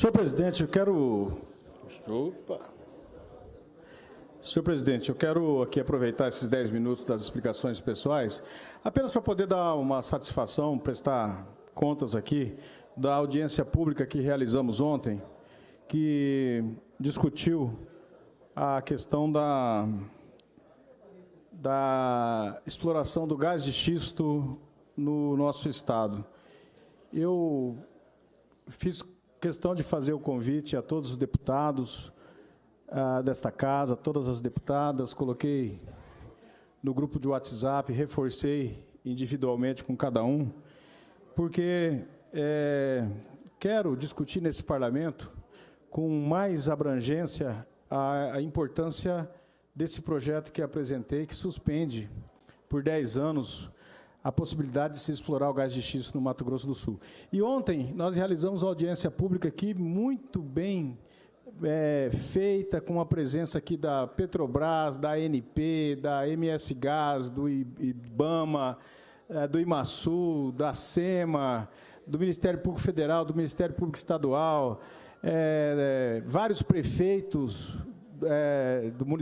Senhor presidente, eu quero... Senhor presidente, eu quero aqui aproveitar esses 10 minutos das explicações pessoais, apenas para poder dar uma satisfação, prestar contas aqui da audiência pública que realizamos ontem, que discutiu a questão da exploração do gás de xisto no nosso estado. Eu fiz questão de fazer o convite a todos os deputados desta casa, todas as deputadas, coloquei no grupo de WhatsApp, reforcei individualmente com cada um, porque quero discutir nesse parlamento com mais abrangência a importância desse projeto que apresentei, que suspende por 10 anos a possibilidade de se explorar o gás de xisto no Mato Grosso do Sul. E ontem nós realizamos uma audiência pública aqui muito bem feita, com a presença aqui da Petrobras, da ANP, da MS Gás, do IBAMA, do IMASU, da SEMA, do Ministério Público Federal, do Ministério Público Estadual, vários prefeitos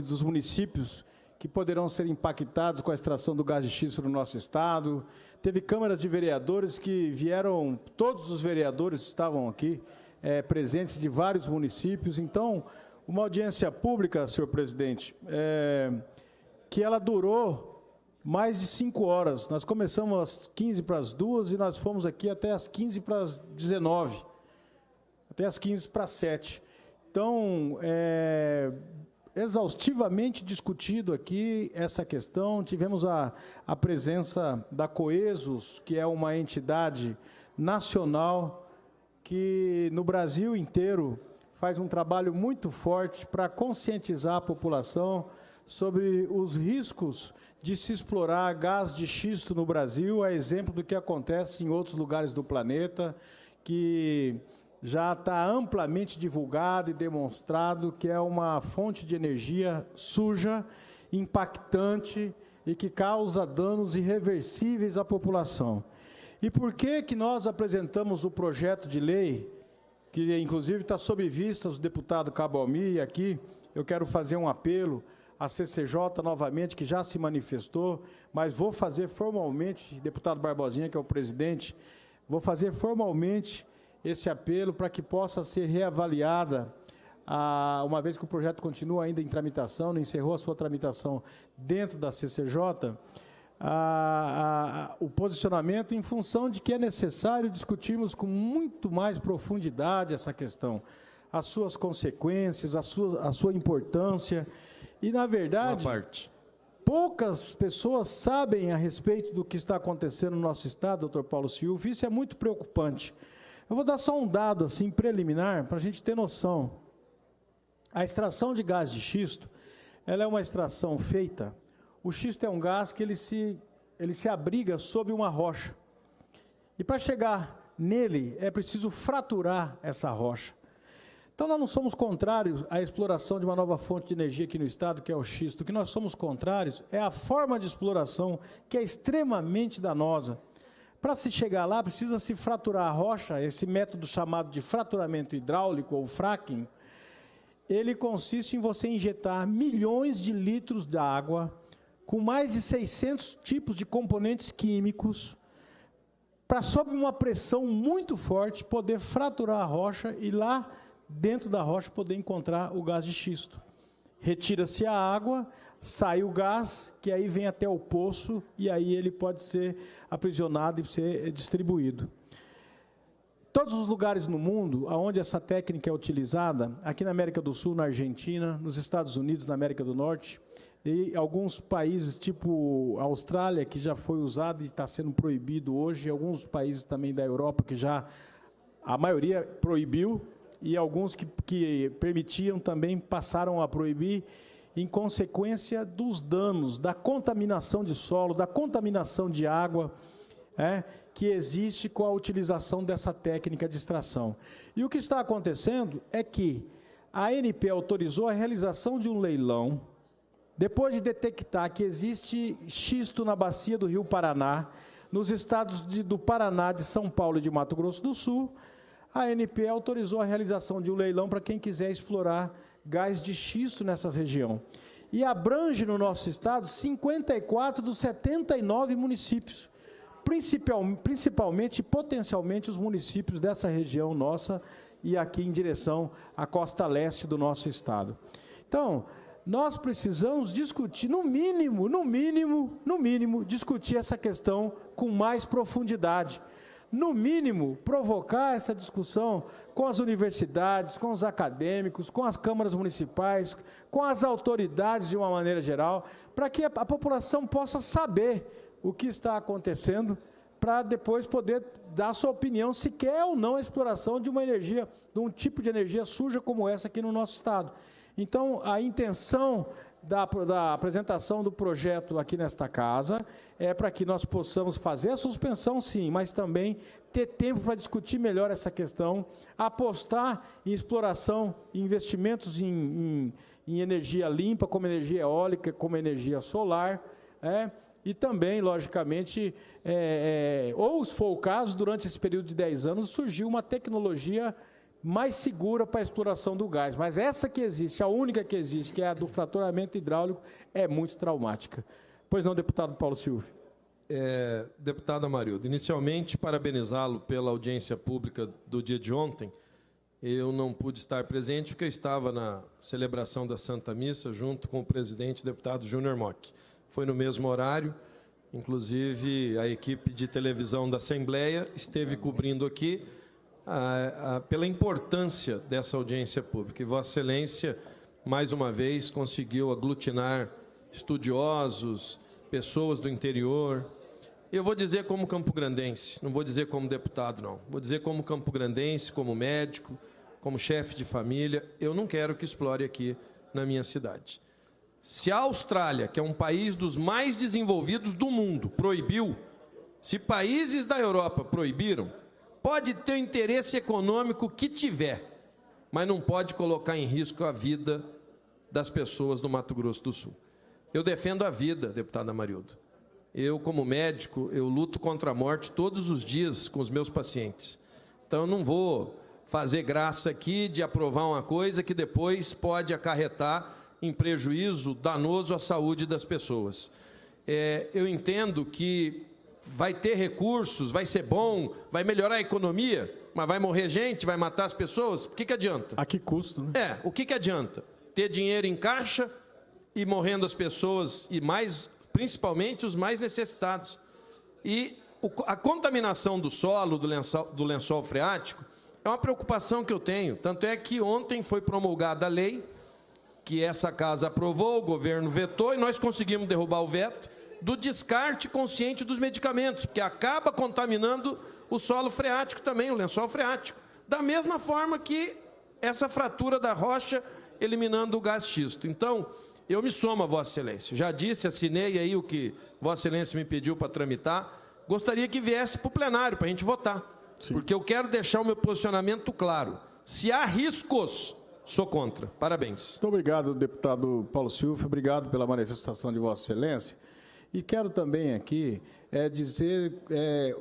dos municípios que poderão ser impactados com a extração do gás de xisto no nosso estado. Teve câmaras de vereadores que vieram, todos os vereadores estavam aqui, presentes de vários municípios. Então, uma audiência pública, senhor presidente, que ela durou mais de 5 horas. Nós começamos às 15 para as 2 e nós fomos aqui até às 15 para as 19, até às 15 para as 7. Então, exaustivamente discutido aqui essa questão. Tivemos a presença da Coesos, que é uma entidade nacional que no Brasil inteiro faz um trabalho muito forte para conscientizar a população sobre os riscos de se explorar gás de xisto no Brasil, a exemplo do que acontece em outros lugares do planeta, que já está amplamente divulgado e demonstrado que é uma fonte de energia suja, impactante e que causa danos irreversíveis à população. E por que nós apresentamos o projeto de lei, que inclusive está sob vista do deputado Cabo Almi, e aqui eu quero fazer um apelo à CCJ novamente, que já se manifestou, mas vou fazer formalmente, deputado Barbosinha, que é o presidente, vou fazer formalmente esse apelo para que possa ser reavaliada, uma vez que o projeto continua ainda em tramitação, não encerrou a sua tramitação dentro da CCJ, o posicionamento em função de que é necessário discutirmos com muito mais profundidade essa questão, as suas consequências, a sua importância, e, na verdade, poucas pessoas sabem a respeito do que está acontecendo no nosso estado, doutor Paulo Silva. Isso é muito preocupante. Eu vou dar só um dado assim, preliminar, para a gente ter noção. A extração de gás de xisto, ela é uma extração feita. O xisto é um gás que ele se abriga sob uma rocha. E para chegar nele, é preciso fraturar essa rocha. Então, nós não somos contrários à exploração de uma nova fonte de energia aqui no estado, que é o xisto. O que nós somos contrários é a forma de exploração, que é extremamente danosa. Para se chegar lá, precisa se fraturar a rocha. Esse método chamado de fraturamento hidráulico, ou fracking, ele consiste em você injetar milhões de litros de água, com mais de 600 tipos de componentes químicos, para, sob uma pressão muito forte, poder fraturar a rocha e lá dentro da rocha poder encontrar o gás de xisto. Retira-se a água, sai o gás, que aí vem até o poço, e aí ele pode ser aprisionado e ser distribuído. Todos os lugares no mundo onde essa técnica é utilizada, aqui na América do Sul, na Argentina, nos Estados Unidos, na América do Norte, e alguns países tipo a Austrália, que já foi usado e está sendo proibido hoje, e alguns países também da Europa, que já a maioria proibiu, e alguns que permitiam também passaram a proibir, em consequência dos danos, da contaminação de solo, da contaminação de água, que existe com a utilização dessa técnica de extração. E o que está acontecendo é que a ANP autorizou a realização de um leilão, depois de detectar que existe xisto na bacia do Rio Paraná, nos estados do Paraná, de São Paulo e de Mato Grosso do Sul. a ANP autorizou a realização de um leilão para quem quiser explorar gás de xisto nessa região. E abrange no nosso estado 54 dos 79 municípios, principalmente e potencialmente os municípios dessa região nossa e aqui em direção à costa leste do nosso estado. Então, nós precisamos discutir, no mínimo, discutir essa questão com mais profundidade. No mínimo, provocar essa discussão com as universidades, com os acadêmicos, com as câmaras municipais, com as autoridades de uma maneira geral, para que a população possa saber o que está acontecendo, para depois poder dar sua opinião se quer ou não a exploração de uma energia, de um tipo de energia suja como essa aqui no nosso estado. Então, a intenção da apresentação do projeto aqui nesta casa é para que nós possamos fazer a suspensão, sim, mas também ter tempo para discutir melhor essa questão, apostar em exploração, investimentos em energia limpa, como energia eólica, como energia solar, e também, logicamente, ou se for o caso, durante esse período de 10 anos, surgiu uma tecnologia mais segura para a exploração do gás. Mas essa que existe, a única que existe, que é a do fraturamento hidráulico, é muito traumática. Pois não, deputado Paulo Silvio? Deputado Amarildo, inicialmente, parabenizá-lo pela audiência pública do dia de ontem. Eu não pude estar presente porque eu estava na celebração da Santa Missa junto com o presidente, deputado Júnior Mock. Foi no mesmo horário, inclusive a equipe de televisão da Assembleia esteve cobrindo aqui pela importância dessa audiência pública. E Vossa Excelência, mais uma vez, conseguiu aglutinar estudiosos, pessoas do interior. Eu vou dizer como campograndense, não vou dizer como deputado, não. Vou dizer como campograndense, como médico, como chefe de família. Eu não quero que explore aqui na minha cidade. Se a Austrália, que é um país dos mais desenvolvidos do mundo, proibiu, se países da Europa proibiram, pode ter o interesse econômico que tiver, mas não pode colocar em risco a vida das pessoas do Mato Grosso do Sul. Eu defendo a vida, deputado Amarildo. Eu, como médico, eu luto contra a morte todos os dias com os meus pacientes. Então, eu não vou fazer graça aqui de aprovar uma coisa que depois pode acarretar em prejuízo danoso à saúde das pessoas. Eu entendo que vai ter recursos, vai ser bom, vai melhorar a economia, mas vai morrer gente, vai matar as pessoas? O que adianta? A que custo, né? O que adianta? Ter dinheiro em caixa e morrendo as pessoas, e principalmente os mais necessitados. E a contaminação do solo, do lençol freático, é uma preocupação que eu tenho. Tanto é que ontem foi promulgada a lei, que essa casa aprovou, o governo vetou, e nós conseguimos derrubar o veto, do descarte consciente dos medicamentos, porque acaba contaminando o solo freático também, o lençol freático. Da mesma forma que essa fratura da rocha, eliminando o gás xisto. Então, eu me somo a Vossa Excelência. Já disse, assinei aí o que Vossa Excelência me pediu para tramitar. Gostaria que viesse para o plenário, para a gente votar. Sim. Porque eu quero deixar o meu posicionamento claro. Se há riscos, sou contra. Parabéns. Muito obrigado, deputado Paulo Silvio. Obrigado pela manifestação de Vossa Excelência. E quero também aqui dizer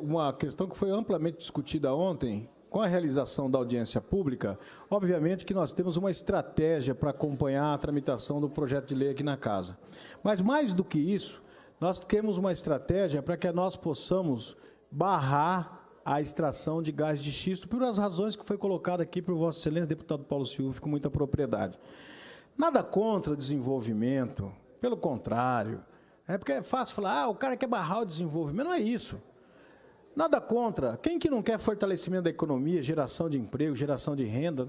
uma questão que foi amplamente discutida ontem, com a realização da audiência pública. Obviamente que nós temos uma estratégia para acompanhar a tramitação do projeto de lei aqui na casa. Mas, mais do que isso, nós temos uma estratégia para que nós possamos barrar a extração de gás de xisto, por as razões que foi colocada aqui por Vossa Excelência, deputado Paulo Silvio, com muita propriedade. Nada contra o desenvolvimento, pelo contrário. Porque é fácil falar, o cara quer barrar o desenvolvimento, não é isso. Nada contra. Quem que não quer fortalecimento da economia, geração de emprego, geração de renda?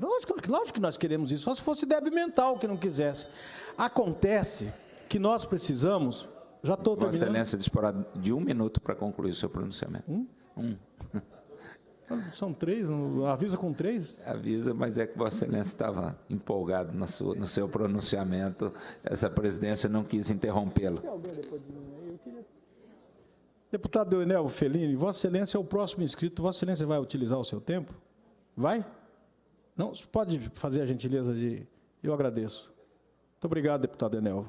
Lógico que nós queremos isso, só se fosse débil mental que não quisesse. Acontece que nós precisamos... Já estou terminando. Vossa Excelência disporá de 1 minuto para concluir o seu pronunciamento. São 3, avisa com 3? Avisa, mas é que Vossa Excelência estava empolgado no seu pronunciamento. Essa presidência não quis interrompê-lo. Tem alguém depois de mim aí? Eu queria... Deputado Leonel Fellini, Vossa Excelência é o próximo inscrito. Vossa Excelência vai utilizar o seu tempo? Vai? Não? Pode fazer a gentileza de... Eu agradeço. Muito obrigado, deputado Enel.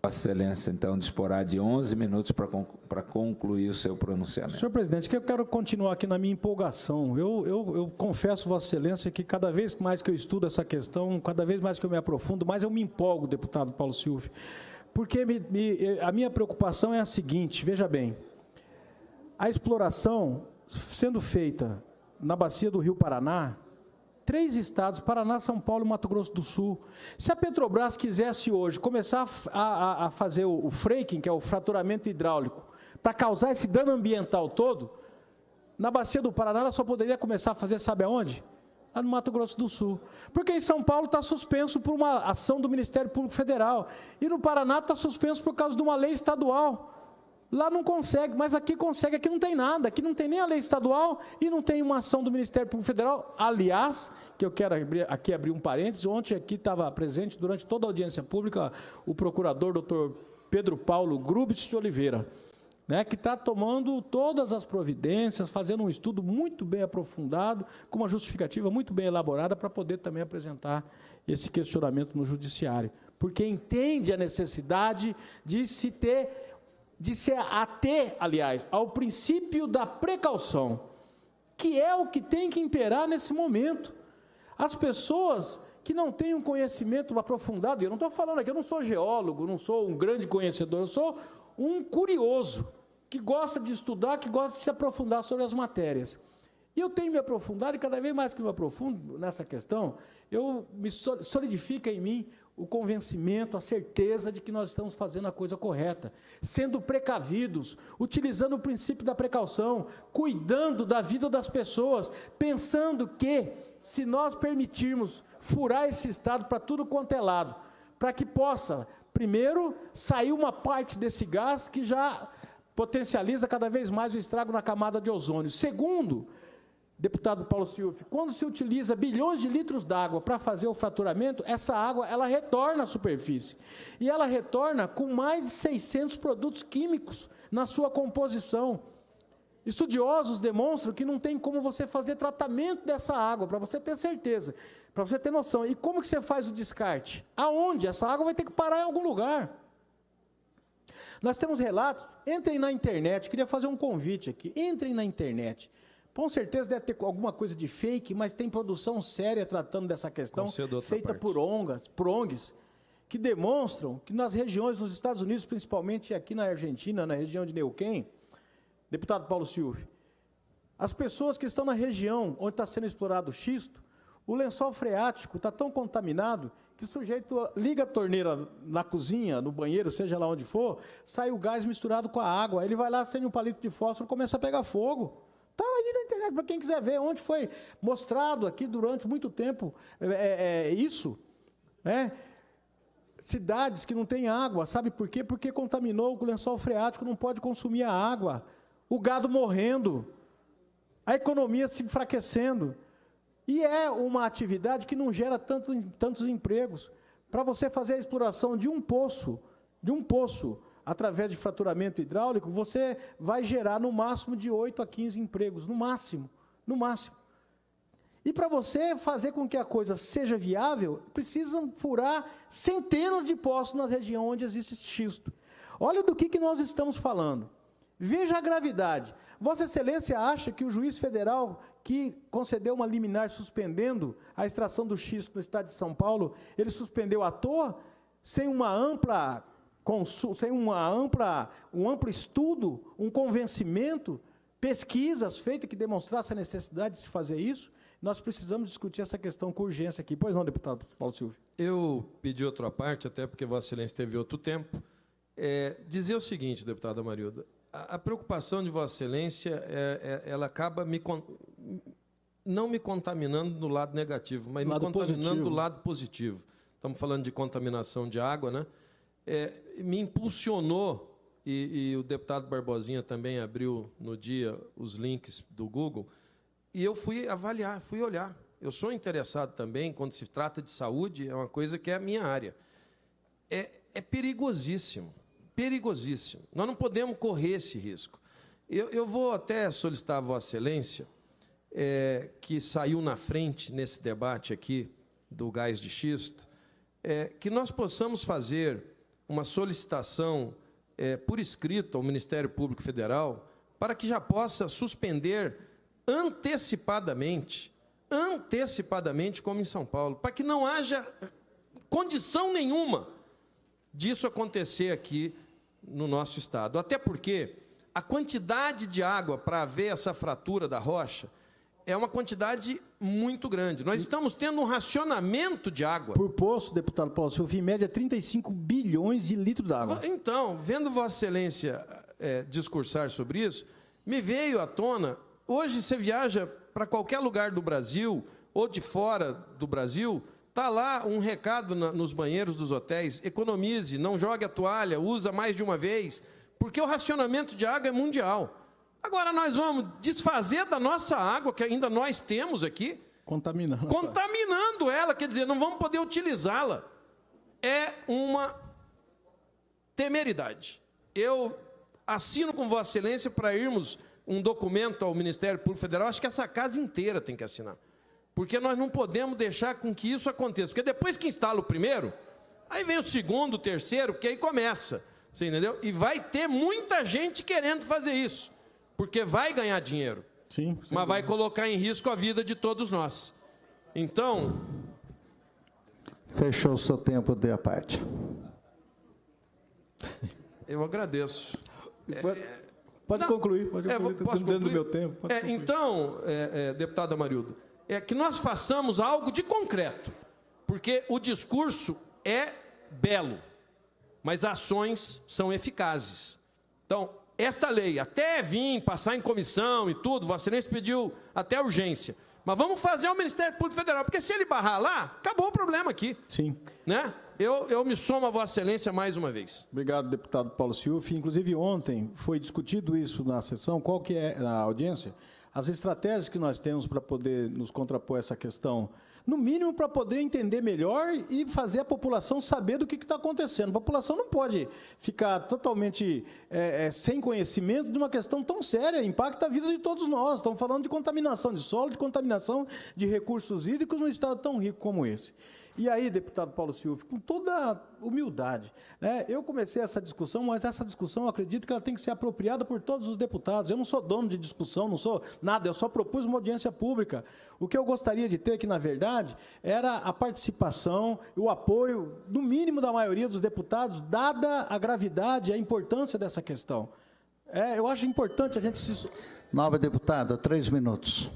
Vossa Excelência, então, disporá de 11 minutos para concluir o seu pronunciamento. Senhor presidente, que eu quero continuar aqui na minha empolgação. Eu confesso, Vossa Excelência, que cada vez mais que eu estudo essa questão, cada vez mais que eu me aprofundo, mais eu me empolgo, deputado Paulo Silvio. Porque a minha preocupação é a seguinte, veja bem, a exploração sendo feita na bacia do Rio Paraná, 3 estados, Paraná, São Paulo e Mato Grosso do Sul. Se a Petrobras quisesse hoje começar a fazer o fracking, que é o fraturamento hidráulico, para causar esse dano ambiental todo, na bacia do Paraná ela só poderia começar a fazer, sabe aonde? Lá no Mato Grosso do Sul. Porque em São Paulo está suspenso por uma ação do Ministério Público Federal. E no Paraná está suspenso por causa de uma lei estadual. Lá não consegue, mas aqui consegue, aqui não tem nada, aqui não tem nem a lei estadual e não tem uma ação do Ministério Público Federal. Aliás, que eu quero abrir um parênteses, ontem aqui estava presente, durante toda a audiência pública, o procurador doutor Pedro Paulo Grubitz de Oliveira, né, que está tomando todas as providências, fazendo um estudo muito bem aprofundado, com uma justificativa muito bem elaborada, para poder também apresentar esse questionamento no judiciário. Porque entende a necessidade de se ater, aliás, ao princípio da precaução, que é o que tem que imperar nesse momento. As pessoas que não têm um conhecimento aprofundado, e eu não estou falando aqui, eu não sou geólogo, não sou um grande conhecedor, eu sou um curioso, que gosta de estudar, que gosta de se aprofundar sobre as matérias. E eu tenho me aprofundado, e cada vez mais que eu me aprofundo nessa questão, solidifica em mim o convencimento, a certeza de que nós estamos fazendo a coisa correta, sendo precavidos, utilizando o princípio da precaução, cuidando da vida das pessoas, pensando que, se nós permitirmos furar esse estado para tudo quanto é lado, para que possa, primeiro, sair uma parte desse gás que já potencializa cada vez mais o estrago na camada de ozônio. Segundo, deputado Paulo Silvio, quando se utiliza bilhões de litros d'água para fazer o fraturamento, essa água ela retorna à superfície. E ela retorna com mais de 600 produtos químicos na sua composição. Estudiosos demonstram que não tem como você fazer tratamento dessa água, para você ter certeza, para você ter noção. E como que você faz o descarte? Aonde? Essa água vai ter que parar em algum lugar. Nós temos relatos, entrem na internet, queria fazer um convite aqui, entrem na internet. Com certeza deve ter alguma coisa de fake, mas tem produção séria tratando dessa questão, feita por ONGs, que demonstram que nas regiões, nos Estados Unidos, principalmente aqui na Argentina, na região de Neuquén, deputado Paulo Silvio, as pessoas que estão na região onde está sendo explorado o xisto, o lençol freático está tão contaminado que o sujeito liga a torneira na cozinha, no banheiro, seja lá onde for, sai o gás misturado com a água, ele vai lá, acende um palito de fósforo e começa a pegar fogo. Está aí na internet, para quem quiser ver, onde foi mostrado aqui durante muito tempo isso. Né? Cidades que não têm água, sabe por quê? Porque contaminou o lençol freático, não pode consumir a água, o gado morrendo, a economia se enfraquecendo. E é uma atividade que não gera tantos empregos. Para você fazer a exploração de um poço, através de fraturamento hidráulico, você vai gerar no máximo de 8 a 15 empregos, no máximo. E para você fazer com que a coisa seja viável, precisam furar centenas de poços na região onde existe xisto. Olha do que nós estamos falando. Veja a gravidade. Vossa Excelência acha que o juiz federal que concedeu uma liminar suspendendo a extração do xisto no estado de São Paulo, ele suspendeu à toa, sem um amplo estudo, um convencimento, pesquisas feitas que demonstrassem a necessidade de se fazer isso? Nós precisamos discutir essa questão com urgência aqui. Pois não, deputado Paulo Silvio? Eu pedi outra parte, até porque Vossa Excelência teve outro tempo. Dizer o seguinte, deputada Amarilda, a preocupação de Vossa Excelência, ela acaba não me contaminando do lado negativo, mas me contaminando do lado positivo. Estamos falando de contaminação de água, né? Me impulsionou, e o deputado Barbosinha também abriu no dia os links do Google, e eu fui avaliar, fui olhar. Eu sou interessado também, quando se trata de saúde, é uma coisa que é a minha área. É perigosíssimo. Perigosíssimo. Nós não podemos correr esse risco. Eu vou até solicitar a Vossa Excelência, que saiu na frente nesse debate aqui do gás de xisto, que nós possamos fazer uma solicitação por escrito ao Ministério Público Federal para que já possa suspender antecipadamente, como em São Paulo, para que não haja condição nenhuma disso acontecer aqui no nosso estado. Até porque a quantidade de água para haver essa fratura da rocha é uma quantidade muito grande. Nós estamos tendo um racionamento de água. Por poço, deputado Paulo Silva, em média 35 bilhões de litros d'água. Então, vendo Vossa Excelência discursar sobre isso, me veio à tona, hoje você viaja para qualquer lugar do Brasil ou de fora do Brasil, está lá um recado nos banheiros dos hotéis: economize, não jogue a toalha, usa mais de uma vez, porque o racionamento de água é mundial. Agora nós vamos desfazer da nossa água, que ainda nós temos aqui, contaminando ela, quer dizer, não vamos poder utilizá-la. É uma temeridade. Eu assino com Vossa Excelência para irmos um documento ao Ministério Público Federal, acho que essa casa inteira tem que assinar. Porque nós não podemos deixar com que isso aconteça. Porque depois que instala o primeiro, aí vem o segundo, o terceiro, porque aí começa. Você entendeu? E vai ter muita gente querendo fazer isso. Porque vai ganhar dinheiro. Sim. Mas vai colocar em risco a vida de todos nós. Então... Fechou o seu tempo, dê a parte. Eu agradeço. Pode concluir. Pode concluir. Posso Dentro do concluir? meu tempo. Então, deputado Amarildo, que nós façamos algo de concreto. Porque o discurso é belo, mas ações são eficazes. Então, esta lei, até vir, passar em comissão e tudo, Vossa Excelência pediu até urgência. Mas vamos fazer ao Ministério Público Federal, porque se ele barrar lá, acabou o problema aqui. Sim. Né? Eu me somo a Vossa Excelência mais uma vez. Obrigado, deputado Paulo Silva. Inclusive, ontem foi discutido isso na sessão, qual que é a audiência, as estratégias que nós temos para poder nos contrapor essa questão, no mínimo para poder entender melhor e fazer a população saber do que está acontecendo. A população não pode ficar totalmente sem conhecimento de uma questão tão séria, impacta a vida de todos nós. Estamos falando de contaminação de solo, de contaminação de recursos hídricos num estado tão rico como esse. E aí, deputado Paulo Silva, com toda humildade, né, eu comecei essa discussão, mas essa discussão eu acredito que ela tem que ser apropriada por todos os deputados. Eu não sou dono de discussão, não sou nada, eu só propus uma audiência pública. O que eu gostaria de ter, que na verdade, era a participação e o apoio, no mínimo, da maioria dos deputados, dada a gravidade e a importância dessa questão. Eu acho importante a gente se... Nova deputada, 3 minutos.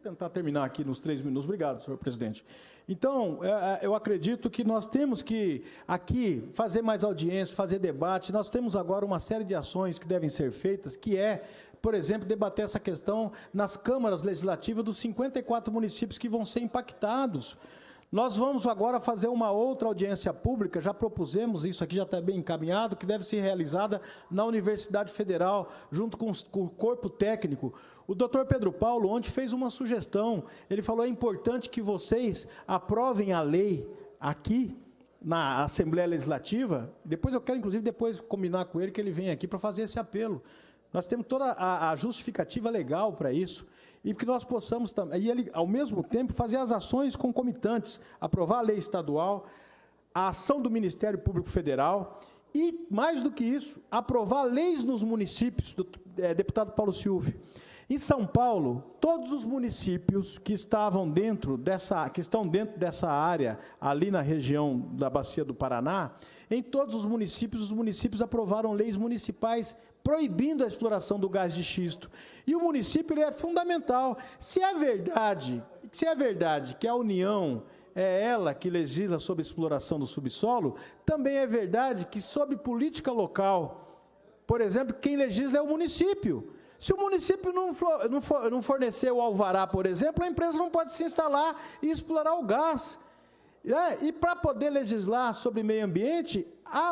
Tentar terminar aqui nos 3 minutos. Obrigado, senhor presidente. Então, eu acredito que nós temos que, aqui, fazer mais audiência, fazer debate. Nós temos agora uma série de ações que devem ser feitas, que por exemplo, debater essa questão nas câmaras legislativas dos 54 municípios que vão ser impactados. Nós vamos agora fazer uma outra audiência pública, já propusemos, isso aqui já está bem encaminhado, que deve ser realizada na Universidade Federal, junto com o corpo técnico. O doutor Pedro Paulo ontem fez uma sugestão, ele falou: é importante que vocês aprovem a lei aqui, na Assembleia Legislativa. Depois eu quero, inclusive, combinar com ele que ele vem aqui para fazer esse apelo. Nós temos toda a justificativa legal para isso, e que nós possamos também, e ele, ao mesmo tempo, fazer as ações concomitantes, aprovar a lei estadual, a ação do Ministério Público Federal, e, mais do que isso, aprovar leis nos municípios, deputado Paulo Silva. Em São Paulo, todos os municípios que estão dentro dessa área, ali na região da Bacia do Paraná, em todos os municípios aprovaram leis municipais proibindo a exploração do gás de xisto. E o município ele é fundamental. Se é verdade que a União é ela que legisla sobre a exploração do subsolo, também é verdade que, sob política local, por exemplo, quem legisla é o município. Se o município não fornecer o alvará, por exemplo, a empresa não pode se instalar e explorar o gás. E para poder legislar sobre meio ambiente,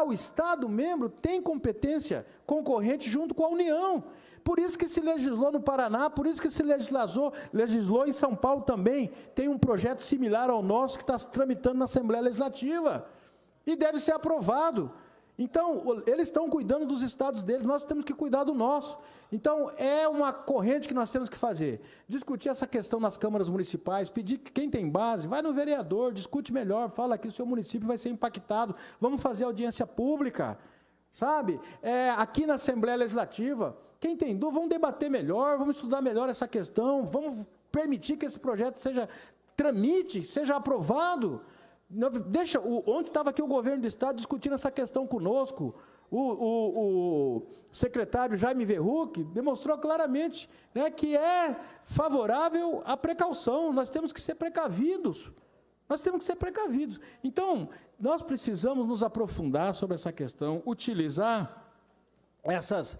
o Estado membro tem competência concorrente junto com a União. Por isso que se legislou no Paraná, por isso que se legislou em São Paulo também. Tem um projeto similar ao nosso que está se tramitando na Assembleia Legislativa. E deve ser aprovado. Então, eles estão cuidando dos estados deles, nós temos que cuidar do nosso. Então, é uma corrente que nós temos que fazer. Discutir essa questão nas câmaras municipais, pedir que quem tem base, vai no vereador, discute melhor, fala que o seu município vai ser impactado, vamos fazer audiência pública, sabe? Aqui na Assembleia Legislativa, quem tem dúvida, vamos debater melhor, vamos estudar melhor essa questão, vamos permitir que esse projeto tramite, seja aprovado. Ontem estava aqui o governo do Estado discutindo essa questão conosco. O secretário Jaime Verruc demonstrou claramente, né, que é favorável à precaução. Nós temos que ser precavidos. Nós temos que ser precavidos. Então, nós precisamos nos aprofundar sobre essa questão, utilizar essas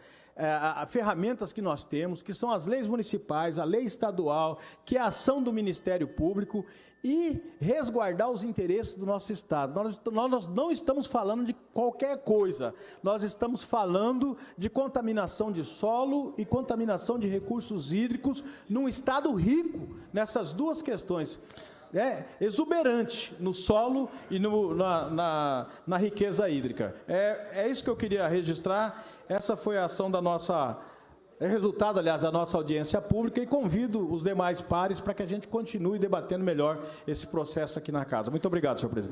ferramentas que nós temos, que são as leis municipais, a lei estadual, que é a ação do Ministério Público, e resguardar os interesses do nosso Estado. Nós não estamos falando de qualquer coisa, nós estamos falando de contaminação de solo e contaminação de recursos hídricos num Estado rico nessas duas questões. Exuberante no solo e na riqueza hídrica. É isso que eu queria registrar. Essa foi a ação da nossa... resultado, aliás, da nossa audiência pública, e convido os demais pares para que a gente continue debatendo melhor esse processo aqui na Casa. Muito obrigado, senhor presidente.